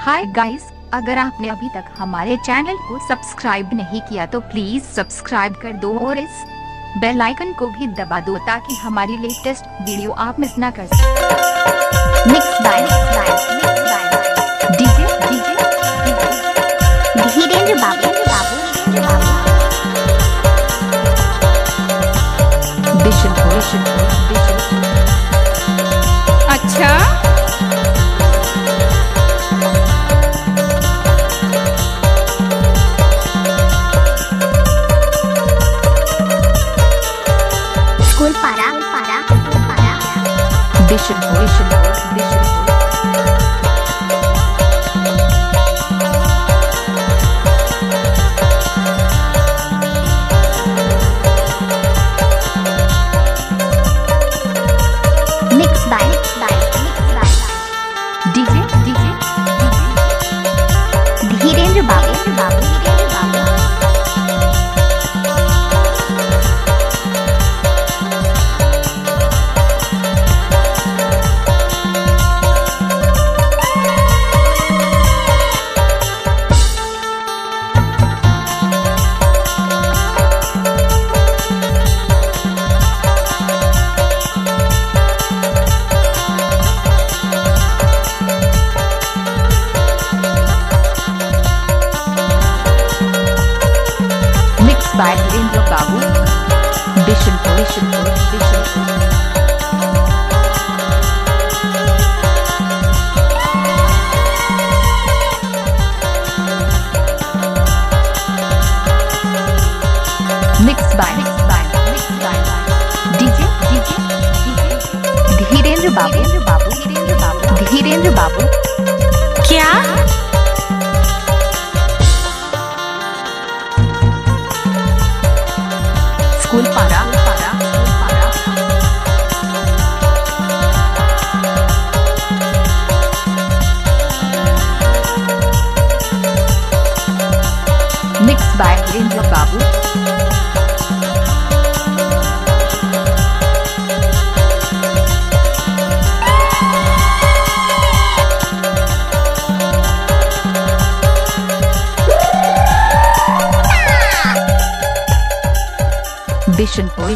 Hi guys, अगर आपने अभी तक हमारे चैनल को सब्सक्राइब नहीं किया तो प्लीज सब्सक्राइब कर दो और इस बेल आइकन को भी दबा दो ताकि हमारी लेटेस्ट वीडियो आप मिस ना कर सकें। मिक्स बाय डीजे धीरेन्द्र बाबू अच्छा स्कूल पारा मिक्स बाय डीजे धीरेन्द्र बाबू by Dhirendra Babu, Bishanpur. Mixed by DJ Dhirendra Babu. क्या स्कूल पारा मिक्स बाय धीरेन्द्र बाबू। बिशनपुर